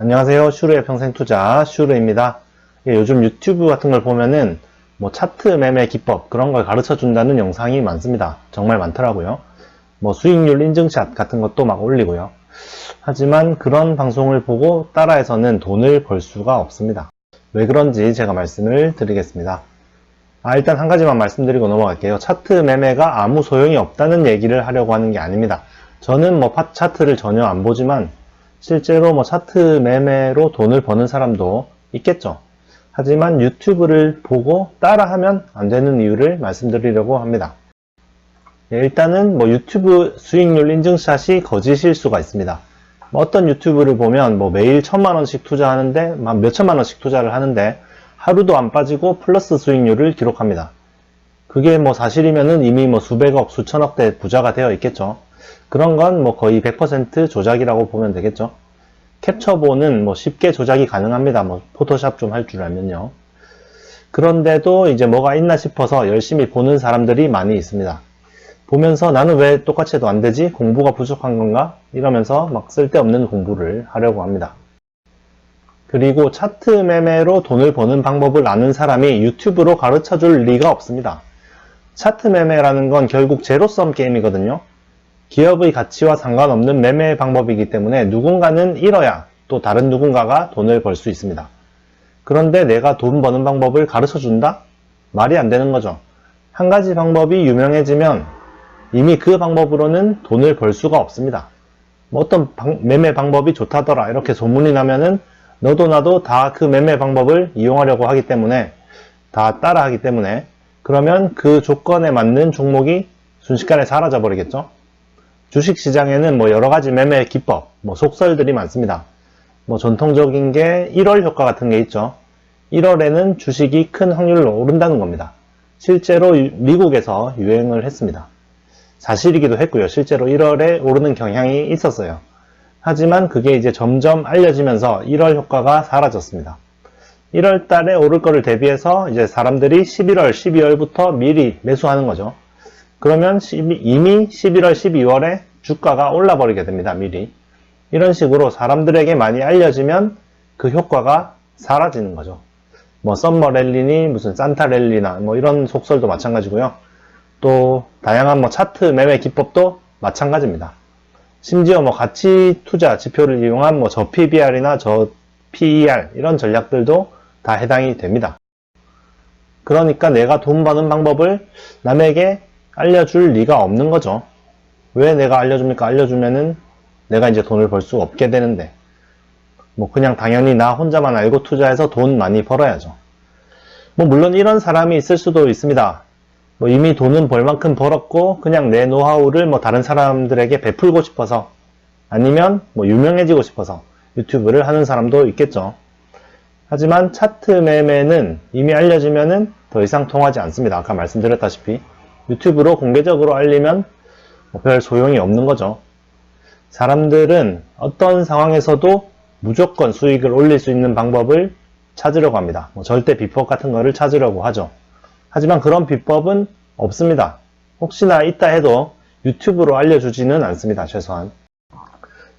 안녕하세요. 슈르의 평생투자 슈르입니다. 요즘 유튜브 같은 걸 보면은 차트 매매 기법 그런 걸 가르쳐 준다는 영상이 많습니다. 정말 많더라고요. 수익률 인증샷 같은 것도 막 올리고요. 하지만 그런 방송을 보고 따라해서는 돈을 벌 수가 없습니다. 왜 그런지 제가 말씀을 드리겠습니다. 일단 한 가지만 말씀드리고 넘어갈게요. 차트 매매가 아무 소용이 없다는 얘기를 하려고 하는 게 아닙니다. 저는 차트를 전혀 안 보지만 실제로 차트 매매로 돈을 버는 사람도 있겠죠. 하지만 유튜브를 보고 따라하면 안 되는 이유를 말씀드리려고 합니다. 일단은 유튜브 수익률 인증샷이 거짓일 수가 있습니다. 어떤 유튜브를 보면 매일 1000만원씩 투자하는데 몇천만원씩 투자를 하는데 하루도 안 빠지고 플러스 수익률을 기록합니다. 그게 사실이면은 이미 수백억, 수천억대 부자가 되어 있겠죠. 그런 건 거의 100% 조작이라고 보면 되겠죠. 캡처본은 쉽게 조작이 가능합니다. 포토샵 좀 할 줄 알면요. 그런데도 이제 뭐가 있나 싶어서 열심히 보는 사람들이 많이 있습니다. 보면서 나는 왜 똑같이 해도 안 되지? 공부가 부족한 건가? 이러면서 쓸데없는 공부를 하려고 합니다. 그리고 차트 매매로 돈을 버는 방법을 아는 사람이 유튜브로 가르쳐 줄 리가 없습니다. 차트 매매라는 건 결국 제로섬 게임이거든요. 기업의 가치와 상관없는 매매 방법이기 때문에 누군가는 잃어야 또 다른 누군가가 돈을 벌 수 있습니다. 그런데 내가 돈 버는 방법을 가르쳐 준다? 말이 안 되는 거죠. 한 가지 방법이 유명해지면 이미 그 방법으로는 돈을 벌 수가 없습니다. 어떤 매매 방법이 좋다더라 이렇게 소문이 나면은 너도 나도 다 그 매매 방법을 이용하려고 하기 때문에 다 따라 하기 때문에 그러면 그 조건에 맞는 종목이 순식간에 사라져 버리겠죠. 주식시장에는 여러가지 매매 기법, 속설들이 많습니다. 전통적인 게 1월 효과 같은 게 있죠. 1월에는 주식이 큰 확률로 오른다는 겁니다. 실제로 미국에서 유행을 했습니다. 사실이기도 했고요. 실제로 1월에 오르는 경향이 있었어요. 하지만 그게 이제 점점 알려지면서 1월 효과가 사라졌습니다. 1월 달에 오를 거를 대비해서 이제 사람들이 11월, 12월부터 미리 매수하는 거죠. 그러면 이미 11월, 12월에 주가가 올라 버리게 됩니다. 미리. 이런 식으로 사람들에게 많이 알려지면 그 효과가 사라지는 거죠. 썸머 랠리니 무슨 산타 랠리나 이런 속설도 마찬가지고요. 또 다양한 차트 매매 기법도 마찬가지입니다. 심지어 가치 투자 지표를 이용한 저 PBR이나 저 PER 이런 전략들도 다 해당이 됩니다. 그러니까 내가 돈 버는 방법을 남에게 알려줄 리가 없는 거죠. 왜 내가 알려줍니까? 알려주면은 내가 이제 돈을 벌 수 없게 되는데 그냥 당연히 나 혼자만 알고 투자해서 돈 많이 벌어야죠. 물론 이런 사람이 있을 수도 있습니다. 이미 돈은 벌 만큼 벌었고 그냥 내 노하우를 다른 사람들에게 베풀고 싶어서 아니면 유명해지고 싶어서 유튜브를 하는 사람도 있겠죠. 하지만 차트 매매는 이미 알려지면은 더 이상 통하지 않습니다. 아까 말씀드렸다시피 유튜브로 공개적으로 알리면 별 소용이 없는 거죠. 사람들은 어떤 상황에서도 무조건 수익을 올릴 수 있는 방법을 찾으려고 합니다. 절대 비법 같은 거를 찾으려고 하죠. 하지만 그런 비법은 없습니다. 혹시나 있다 해도 유튜브로 알려주지는 않습니다. 최소한.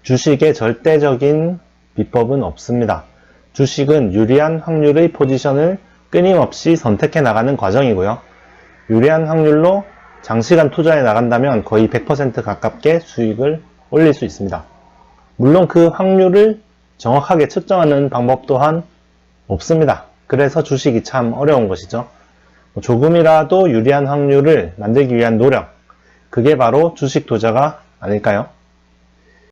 주식의 절대적인 비법은 없습니다. 주식은 유리한 확률의 포지션을 끊임없이 선택해 나가는 과정이고요. 유리한 확률로 장시간 투자해 나간다면 거의 100% 가깝게 수익을 올릴 수 있습니다. 물론 그 확률을 정확하게 측정하는 방법 또한 없습니다. 그래서 주식이 참 어려운 것이죠. 조금이라도 유리한 확률을 만들기 위한 노력, 그게 바로 주식 투자가 아닐까요?